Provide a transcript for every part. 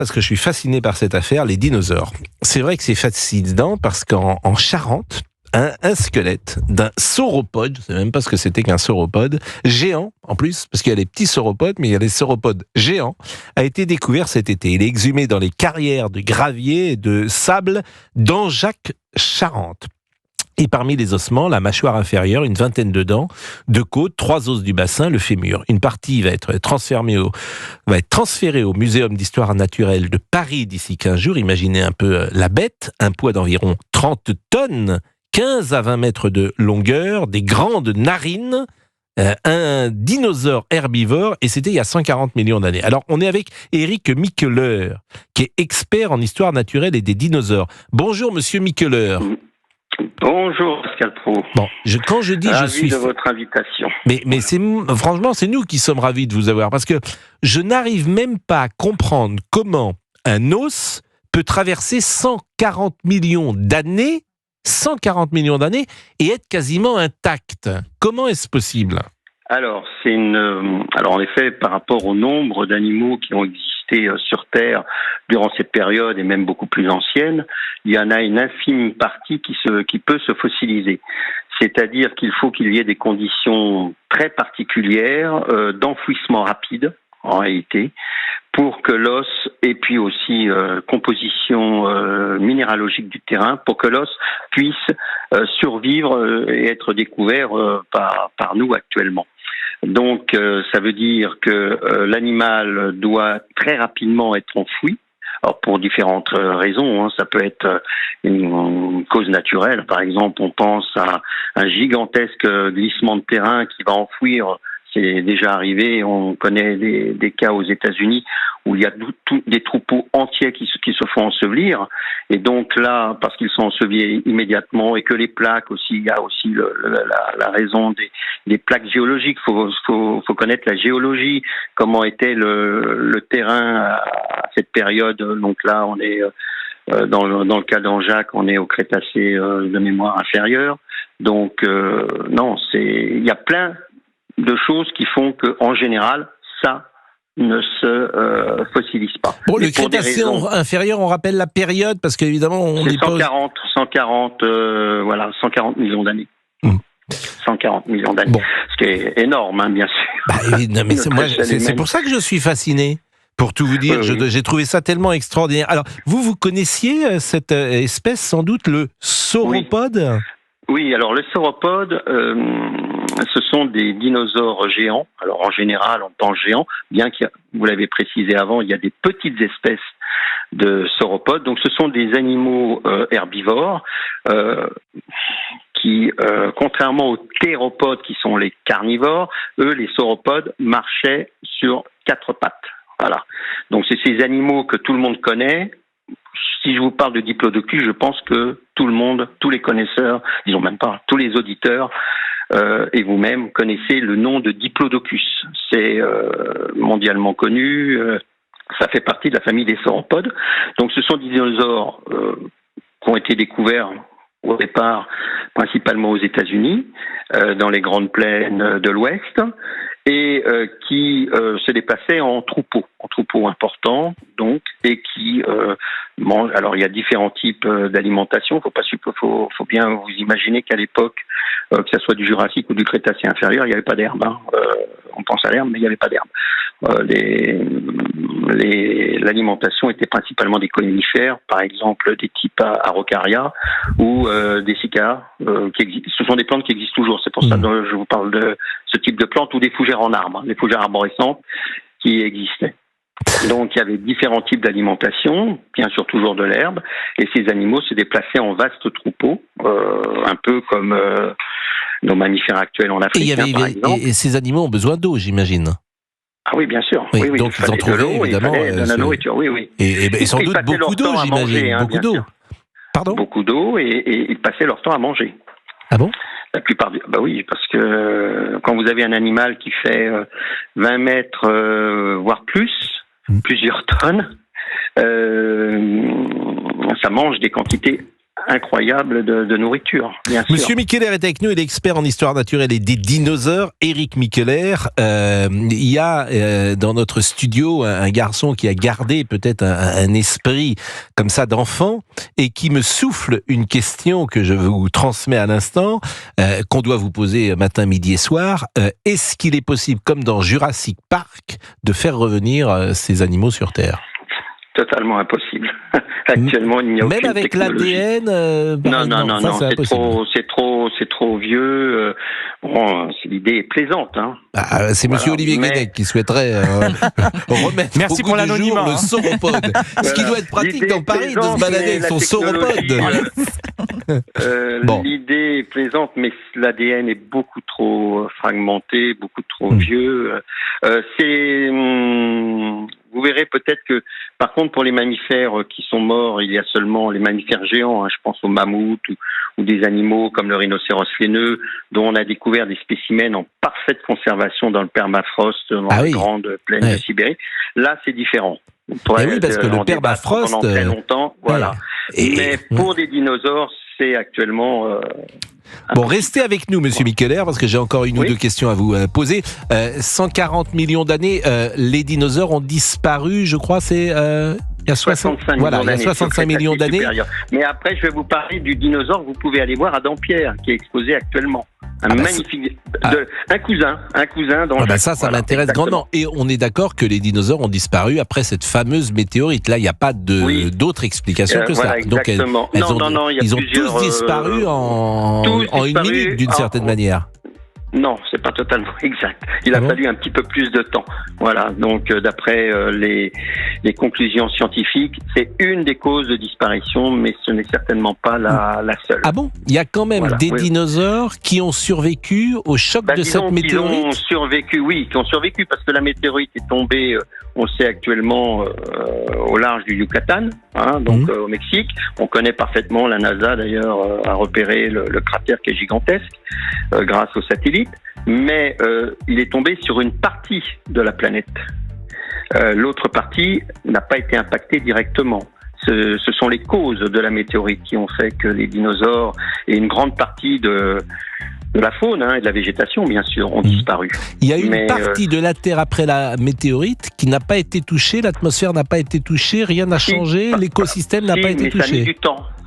parce que je suis fasciné par cette affaire, les dinosaures. C'est vrai que c'est fascinant parce qu'en Charente, un squelette d'un sauropode, je ne sais même pas ce que c'était qu'un sauropode, géant en plus, parce qu'il y a les petits sauropodes, mais il y a les sauropodes géants, a été découvert cet été. Il est exhumé dans les carrières de gravier et de sable d'Anjac, Charente. Et parmi les ossements, la mâchoire inférieure, une vingtaine de dents, deux côtes, 3 os du bassin, le fémur. Une partie va être transférée au Muséum d'histoire naturelle de Paris d'ici 15 jours. Imaginez un peu la bête, un poids d'environ 30 tonnes, 15 à 20 mètres de longueur, des grandes narines, un dinosaure herbivore, et c'était il y a 140 millions d'années. Alors, on est avec Éric Miqueleur, qui est expert en histoire naturelle et des dinosaures. Bonjour, monsieur Miqueleur. Bonjour Pascal Pro. Bon, quand je dis ravi je suis de votre invitation. Mais franchement, c'est nous qui sommes ravis de vous avoir, parce que je n'arrive même pas à comprendre comment un os peut traverser 140 millions d'années, et être quasiment intact. Comment est-ce possible ? Alors, alors en effet, par rapport au nombre d'animaux qui ont existé sur Terre durant cette période et même beaucoup plus ancienne, il y en a une infime partie qui peut se fossiliser. C'est-à-dire qu'il faut qu'il y ait des conditions très particulières d'enfouissement rapide, en réalité, pour que l'os, et puis aussi composition minéralogique du terrain, pour que l'os puisse survivre et être découvert par nous actuellement. Donc, ça veut dire que l'animal doit très rapidement être enfoui. Alors, pour différentes raisons, ça peut être une cause naturelle. Par exemple, on pense à un gigantesque glissement de terrain qui va enfouir. C'est déjà arrivé, on connaît des cas aux États-Unis où il y a des troupeaux entiers qui se font ensevelir. Et donc là, parce qu'ils sont ensevelis immédiatement et que les plaques aussi, il y a aussi la raison des plaques géologiques. Faut connaître la géologie, comment était le terrain à cette période. Donc là, on est dans le cas d'Anjac, on est au Crétacé de mémoire inférieure. Donc non, il y a plein de choses qui font qu'en général, ça ne se fossilise pas. Bon, le Crétacé inférieur, on rappelle la période, parce qu'évidemment, on c'est n'est pas... 140 millions d'années. 140 millions d'années. Bon. Ce qui est énorme, bien sûr. Non, mais c'est pour ça que je suis fasciné. Pour tout vous dire, j'ai trouvé ça tellement extraordinaire. Alors, vous connaissiez cette espèce, sans doute, le sauropode ? Oui, alors le sauropode, ce sont des dinosaures géants. Alors en général, on pense géants, bien que, vous l'avez précisé avant, il y a des petites espèces de sauropodes. Donc ce sont des animaux herbivores qui, contrairement aux théropodes qui sont les carnivores, eux, les sauropodes, marchaient sur 4 pattes. Voilà. Donc c'est ces animaux que tout le monde connaît. Si je vous parle de diplodocus, je pense que tout le monde, tous les connaisseurs, disons même pas, tous les auditeurs et vous-même connaissez le nom de diplodocus. C'est mondialement connu, ça fait partie de la famille des sauropodes. Donc ce sont des dinosaures qui ont été découverts au départ principalement aux États-Unis, dans les grandes plaines de l'Ouest, et qui se déplaçaient en troupeaux importants, donc, et qui mangent. Alors il y a différents types d'alimentation. Faut bien vous imaginer qu'à l'époque, que ce soit du Jurassique ou du Crétacé inférieur, il n'y avait pas d'herbe. On pense à l'herbe, mais il n'y avait pas d'herbe. L'alimentation était principalement des conifères, par exemple des types Araucaria ou des cicadas. Ce sont des plantes qui existent toujours. C'est pour ça que je vous parle de ce type de plantes, ou des fougères en arbre, des fougères arborescentes qui existaient. Donc il y avait différents types d'alimentation, bien sûr toujours de l'herbe, et ces animaux se déplaçaient en vastes troupeaux, un peu comme nos mammifères actuels en Afrique, par exemple. Et ces animaux ont besoin d'eau, j'imagine. Ah oui, bien sûr. Oui, donc ils en trouvaient évidemment de la nourriture, oui. Et sans doute beaucoup d'eau, j'imagine. Beaucoup d'eau. Pardon ? Beaucoup d'eau, et ils passaient leur temps à manger. Ah bon ? La plupart oui, parce que quand vous avez un animal qui fait 20 mètres, voire plus, plusieurs tonnes, ça mange des quantités incroyable de nourriture, bien sûr. Monsieur Mikkeler est avec nous, il est expert en histoire naturelle et des dinosaures. Éric Mikkeler, il y a dans notre studio un garçon qui a gardé peut-être un esprit comme ça d'enfant et qui me souffle une question que je vous transmets à l'instant, qu'on doit vous poser matin, midi et soir. Est-ce qu'il est possible, comme dans Jurassic Park, de faire revenir ces animaux sur Terre ? Totalement impossible. Actuellement, il n'y a aucune même avec technologie. l'ADN. Non, c'est trop vieux. L'idée est plaisante, hein. C'est Monsieur Olivier Guénec qui souhaiterait remettre Merci au goût pour du l'anonymat, jour le sauropode. Ce qui doit être pratique dans Paris de se balader avec son sauropode. L'idée est plaisante, mais l'ADN est beaucoup trop fragmenté, beaucoup trop vieux. Vous verrez peut-être que, par contre, pour les mammifères qui sont morts, il y a seulement les mammifères géants, je pense aux mammouths ou des animaux comme le rhinocéros laineux, dont on a découvert des spécimens en parfaite conservation dans le permafrost, dans les grandes plaines de Sibérie. Là, c'est différent. Oui, parce que le permafrost... pendant très longtemps, voilà. Mais pour des dinosaures, c'est actuellement... Bon, restez avec nous, Monsieur Mikkeler, parce que j'ai encore une ou deux questions à vous poser. 140 millions d'années, les dinosaures ont disparu, je crois, c'est... il y a 65 millions d'années. Mais après, je vais vous parler du dinosaure que vous pouvez aller voir à Dampierre, qui est exposé actuellement. Magnifique... un cousin dans ça m'intéresse grandement. Et on est d'accord que les dinosaures ont disparu après cette fameuse météorite. Là, il n'y a pas d'autre explication que ça. Donc, ils ont tous disparu en une minute, d'une certaine manière. Non, c'est pas totalement exact. Il a fallu un petit peu plus de temps. Voilà. Donc, d'après les conclusions scientifiques, c'est une des causes de disparition, mais ce n'est certainement pas la seule. Ah bon ? Il y a quand même des dinosaures qui ont survécu au choc de cette météorite ? Qui ont survécu parce que la météorite est tombée, on sait actuellement, au large du Yucatan, donc au Mexique. On connaît parfaitement, la NASA d'ailleurs a repéré le cratère qui est gigantesque grâce aux satellites. Mais il est tombé sur une partie de la planète. L'autre partie n'a pas été impactée directement. Ce sont les causes de la météorite qui ont fait que les dinosaures et une grande partie de la faune et de la végétation, bien sûr, ont disparu. Il y a une partie de la Terre après la météorite qui n'a pas été touchée, l'atmosphère n'a pas été touchée, rien n'a changé, l'écosystème n'a pas été touché.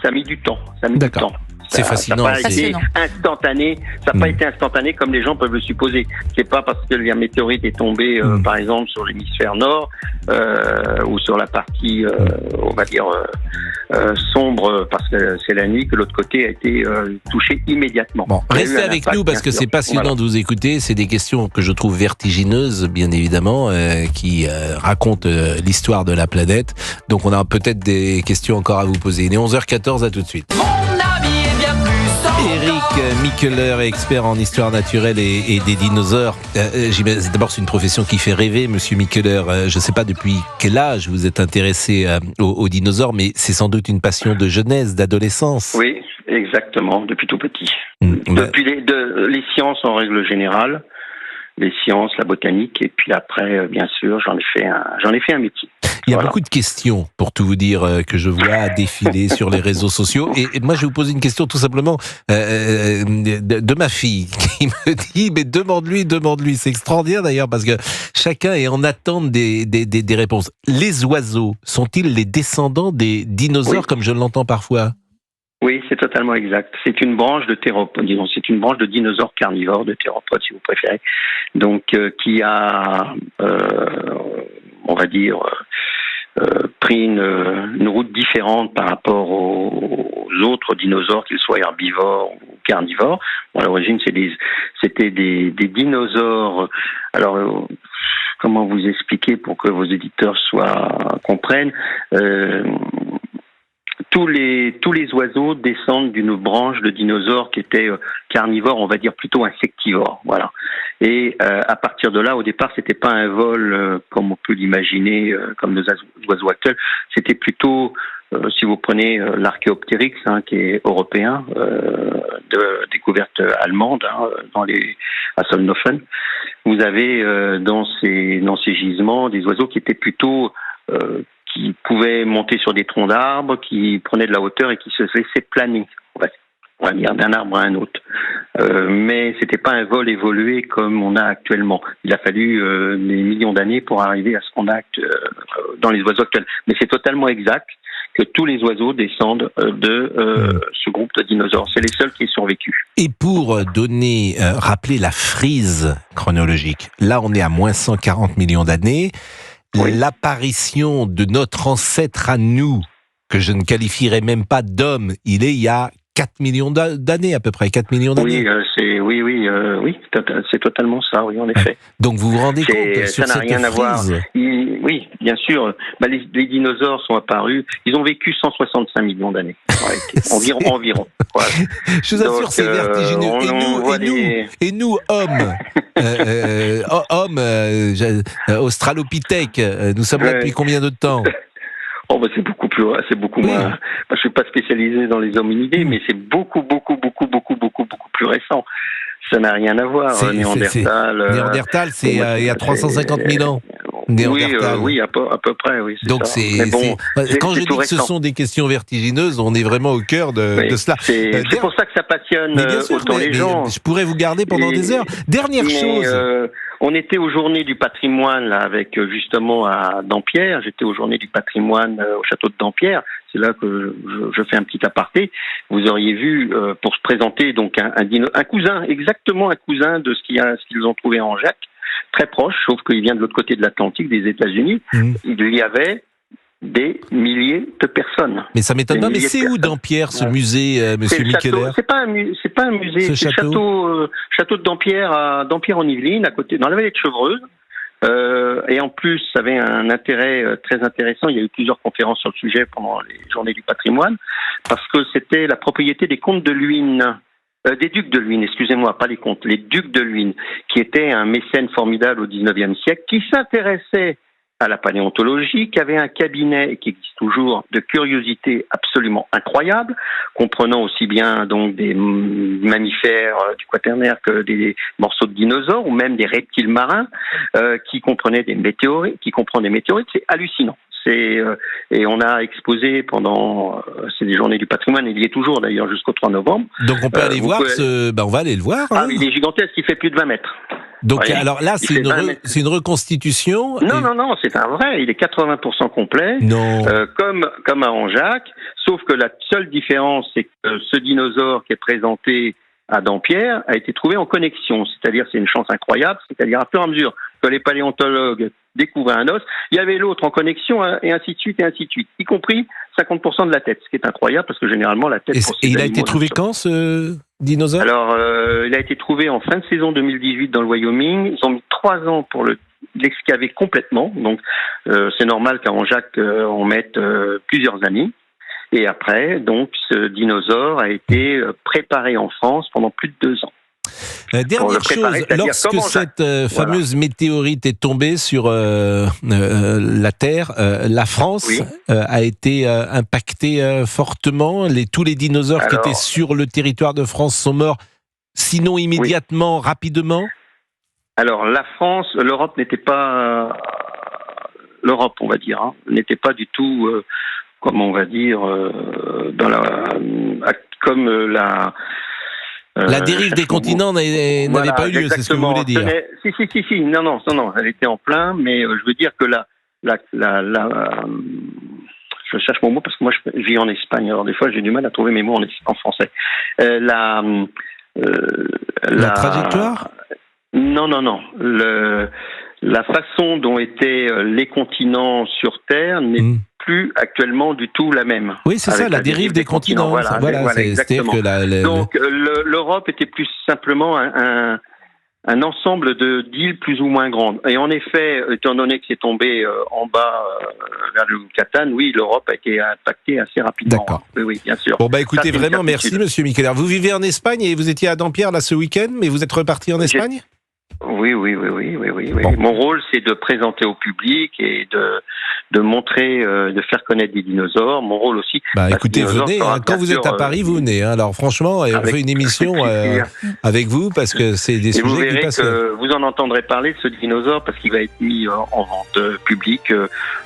Ça a mis du temps. D'accord. C'est fascinant. Ça n'a pas été instantané. Ça n'a pas été instantané comme les gens peuvent le supposer. C'est pas parce que la météorite est tombée, par exemple, sur l'hémisphère nord ou sur la partie, on va dire, sombre, parce que c'est la nuit, que l'autre côté a été touché immédiatement. Bon, restez avec nous parce que c'est passionnant de vous écouter. C'est des questions que je trouve vertigineuses, bien évidemment, qui racontent l'histoire de la planète. Donc on a peut-être des questions encore à vous poser. Il est 11h14, à tout de suite. Éric Mikkeler, expert en histoire naturelle et des dinosaures. D'abord, c'est une profession qui fait rêver, Monsieur Mikkeler. Je ne sais pas depuis quel âge vous êtes intéressé aux dinosaures, mais c'est sans doute une passion de jeunesse, d'adolescence. Oui, exactement, depuis tout petit. Depuis les sciences en règle générale, les sciences, la botanique, et puis après, bien sûr, j'en ai fait un métier. Il y a beaucoup de questions, pour tout vous dire, que je vois défiler sur les réseaux sociaux. Et moi, je vais vous poser une question tout simplement de ma fille, qui me dit, mais demande-lui. C'est extraordinaire d'ailleurs, parce que chacun est en attente des réponses. Les oiseaux, sont-ils les descendants des dinosaures, comme je l'entends parfois ? Oui, c'est totalement exact. C'est une branche de théropodes, disons, c'est une branche de dinosaures carnivores, de théropodes si vous préférez, donc qui a, on va dire, pris une route différente par rapport aux autres dinosaures, qu'ils soient herbivores ou carnivores. Bon, à l'origine, c'était des dinosaures. Alors, comment vous expliquer pour que vos éditeurs comprennent? Tous les oiseaux descendent d'une branche de dinosaures qui étaient carnivores, on va dire plutôt insectivores, voilà. Et à partir de là, au départ, c'était pas un vol comme on peut l'imaginer, comme nos oiseaux actuels. C'était plutôt, si vous prenez l'Archéoptérix, qui est européen, de découverte allemande, à Solnhofen, vous avez dans ces gisements des oiseaux qui étaient plutôt qui pouvaient monter sur des troncs d'arbres, qui prenaient de la hauteur et qui se laissaient planer, on va dire, d'un arbre à un autre. Mais c'était pas un vol évolué comme on a actuellement. Il a fallu des millions d'années pour arriver à ce qu'on a dans les oiseaux actuels. Mais c'est totalement exact que tous les oiseaux descendent de ce groupe de dinosaures. C'est les seuls qui aient survécu. Et pour rappeler la frise chronologique, là on est à moins 140 millions d'années. Oui. L'apparition de notre ancêtre à nous, que je ne qualifierais même pas d'homme, il est il y a 4 millions d'années à peu près, 4 millions d'années. Oui, c'est totalement ça, oui, en effet. Donc vous vous rendez compte sur ça n'a rien à voir. frise. Oui, bien sûr. Les dinosaures sont apparus, ils ont vécu 165 millions d'années. Environ. Voilà. Je vous assure, c'est vertigineux. Et nous, hommes, australopithèques, nous sommes là depuis combien de temps ? C'est beaucoup moins. Je suis pas spécialisé dans les hominidés, mais c'est beaucoup plus récent. Ça n'a rien à voir. Néandertal, c'est il y a 350 000 ans. Oui, à peu près, oui. Donc quand je dis que ce sont des questions vertigineuses, on est vraiment au cœur de cela. C'est pour ça que ça passionne autant les gens. Je pourrais vous garder pendant des heures. Dernière chose. On était aux Journées du patrimoine là avec justement à Dampierre. J'étais aux Journées du patrimoine au château de Dampierre. C'est là que je fais un petit aparté. Vous auriez vu pour se présenter donc un cousin, exactement un cousin de ce qu'ils ont trouvé en Jacques, très proche, sauf qu'il vient de l'autre côté de l'Atlantique, des États-Unis. Il y avait des milliers de personnes. Mais ça m'étonne pas. Mais c'est où Dampierre, ce musée, Monsieur Micheler ? C'est pas un musée. C'est le château de Dampierre à Dampierre-en-Yvelines, à côté, dans la vallée de Chevreuse. Et en plus, ça avait un intérêt très intéressant. Il y a eu plusieurs conférences sur le sujet pendant les Journées du patrimoine, parce que c'était la propriété des comtes de Luynes. Des ducs de Luynes, excusez-moi, pas les comtes, les ducs de Luynes, qui était un mécène formidable au XIXe siècle, qui s'intéressait à la paléontologie, qui avait un cabinet qui existe toujours de curiosités absolument incroyables, comprenant aussi bien donc des mammifères du Quaternaire que des morceaux de dinosaures ou même des reptiles marins, qui comprenaient des météorites, c'est hallucinant. Et on a exposé pendant ces Journées du patrimoine, il y est toujours d'ailleurs jusqu'au 3 novembre. Donc on peut aller voir on va aller le voir. Ah oui, il est gigantesque, il fait plus de 20 mètres. Donc alors là, c'est une reconstitution. Non, c'est un vrai. Il est 80% complet. Non. Comme à Anjac, sauf que la seule différence, c'est que ce dinosaure qui est présenté à Dampierre a été trouvé en connexion. C'est-à-dire, c'est une chance incroyable. C'est-à-dire, à fur et à mesure que les paléontologues découvraient un os, il y avait l'autre en connexion, et ainsi de suite, y compris 50% de la tête, ce qui est incroyable parce que généralement la tête... Et il a été trouvé quand, ce dinosaure ? Alors, il a été trouvé en fin de saison 2018 dans le Wyoming. Ils ont mis 3 ans pour l'excaver complètement. Donc, c'est normal qu'à Anjac, on mette plusieurs années. Et après, donc, ce dinosaure a été préparé en France pendant plus de 2 ans. Dernière chose, lorsque cette fameuse météorite est tombée sur la Terre, la France a été impactée fortement. Tous les dinosaures qui étaient sur le territoire de France sont morts, sinon immédiatement, rapidement. Alors la France, l'Europe n'était pas... L'Europe, on va dire, n'était pas du tout, comment on va dire, La dérive des continents n'avait pas eu lieu, c'est ce que vous voulez dire. Si. Non, elle était en plein, mais je veux dire que je cherche mon mot parce que moi je vis en Espagne, alors des fois j'ai du mal à trouver mes mots en français. La trajectoire ? Non. La façon dont étaient les continents sur Terre n'est plus actuellement du tout la même. Oui, c'est ça, la dérive des continents. Voilà, exactement. Donc l'Europe était plus simplement un ensemble d'îles plus ou moins grandes. Et en effet, étant donné que c'est tombé en bas vers le Yucatan, oui, l'Europe a été impactée assez rapidement. D'accord. Oui, bien sûr. Bon, écoutez, vraiment, merci, Monsieur Micheler. Vous vivez en Espagne et vous étiez à Dampierre, là, ce week-end, mais vous êtes reparti en Espagne ? Oui. Bon. Mon rôle, c'est de présenter au public et de montrer, de faire connaître des dinosaures. Mon rôle aussi. Écoutez, venez, quand vous êtes à Paris, vous venez. Alors franchement, on fait une émission avec vous parce que c'est des sujets vous verrez qui passent. Que vous en entendrez parler de ce dinosaure parce qu'il va être mis en vente publique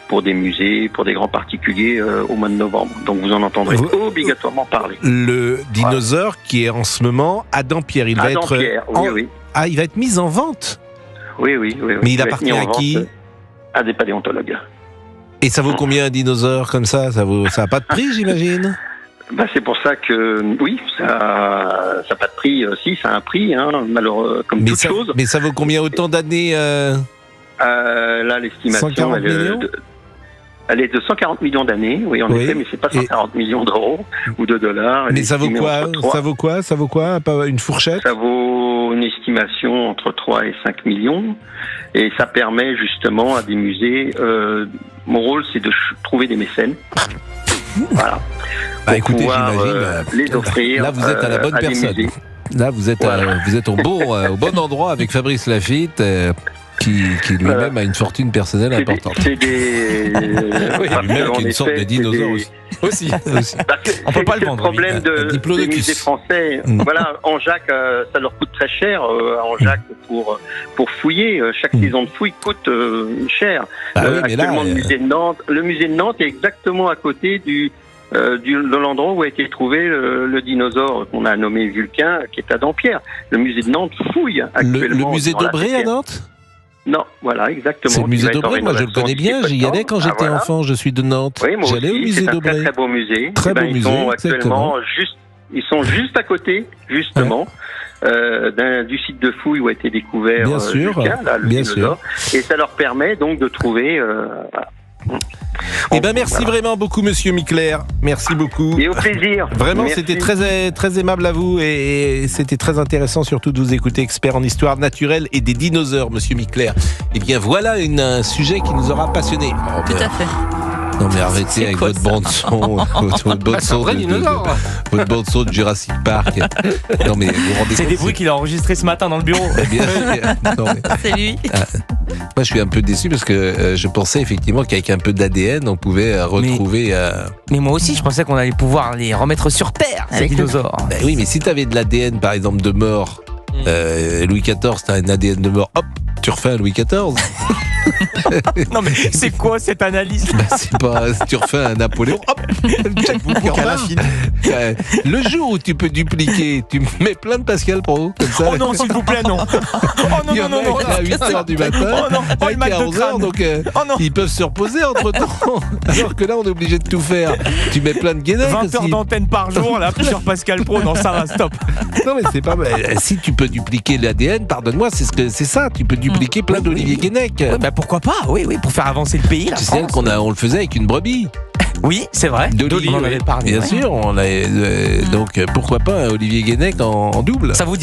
pour des musées, pour des grands particuliers au mois de novembre. Donc vous en entendrez obligatoirement parler. Le dinosaure qui est en ce moment à Dampierre, il va être oui. Ah, il va être mis en vente. Oui. Mais il appartient à qui? À des paléontologues. Et ça vaut combien un dinosaure comme ça? Ça a pas de prix, j'imagine? C'est pour ça que, oui, ça n'a pas de prix. Si, ça a un prix, malheureusement, comme toute chose. Mais ça vaut combien? Autant d'années Là, l'estimation, elle est de 140 millions d'années, oui, en effet, mais c'est pas 140 millions d'euros ou de dollars. Mais ça vaut quoi? Ça vaut quoi? Une fourchette? Ça vaut une estimation entre 3 et 5 millions. Et ça permet justement à des musées... mon rôle, c'est de trouver des mécènes. Voilà. Écoutez, j'imagine... les offrir là, vous êtes à la bonne personne. Là, vous êtes au bon endroit avec Fabrice Lafitte... Qui lui-même a une fortune personnelle importante. C'est des... lui-même qui est une sorte de dinosaure aussi. On peut pas le vendre. Le problème des musées français, en Jacques, ça leur coûte très cher. En Jacques, pour fouiller, chaque saison de fouille coûte cher. Actuellement, le musée de Nantes est exactement à côté de l'endroit où a été trouvé le dinosaure qu'on a nommé Vulcain, qui est à Dampierre. Le musée de Nantes fouille actuellement. Le musée d'Aubray à Nantes? Non, voilà, exactement. C'est le musée d'Aubray, moi je le connais bien, j'y allais quand j'étais enfant, je suis de Nantes. Oui, moi j'allais aussi, au musée d'Aubray. C'est un très beau musée. Très beau musée, Ils sont juste à côté, justement, du site de fouille où a été découvert le dinosaure. Et ça leur permet donc de trouver... merci vraiment beaucoup, monsieur Michler. Merci beaucoup. Et au plaisir. Vraiment, c'était très, très aimable à vous et c'était très intéressant surtout de vous écouter, expert en histoire naturelle et des dinosaures, monsieur Michler. Eh bien, voilà un sujet qui nous aura passionnés. Tout à fait. Non mais arrêtez avec votre bande son, votre bande son de Jurassic Park. Non mais vous rendez c'est des bruits qu'il a enregistrés ce matin dans le bureau. Bien sûr. C'est lui. Moi je suis un peu déçu parce que je pensais effectivement qu'avec un peu d'ADN on pouvait retrouver. Mais moi aussi je pensais qu'on allait pouvoir les remettre sur terre ces dinosaures. Oui mais si tu avais de l'ADN par exemple de mort, Louis XIV t'as un ADN de mort, hop tu refais un Louis XIV. Non mais c'est quoi cette analyse? C'est pas si tu refais un Napoléon, hop, le jour où tu peux dupliquer, tu mets plein de Pascal Pro comme ça. Oh non s'il vous plaît non. Oh non non. À 8h du matin, le mal de crâne. Donc ils peuvent se reposer entre temps. Alors que là on est obligé de tout faire. Tu mets plein de guénèques. 20 heures d'antenne par jour là sur Pascal Pro, non ça va stop. Non mais c'est pas si tu peux dupliquer l'ADN, pardonne-moi, c'est ça, tu peux dupliquer plein d'Olivier Guénec. Pourquoi pas, oui, pour faire avancer le pays. Tu sais on le faisait avec une brebis. Oui, c'est vrai. D'Olivier, on en avait parlé. Bien sûr, donc pourquoi pas Olivier Guénec en double. Ça vous dit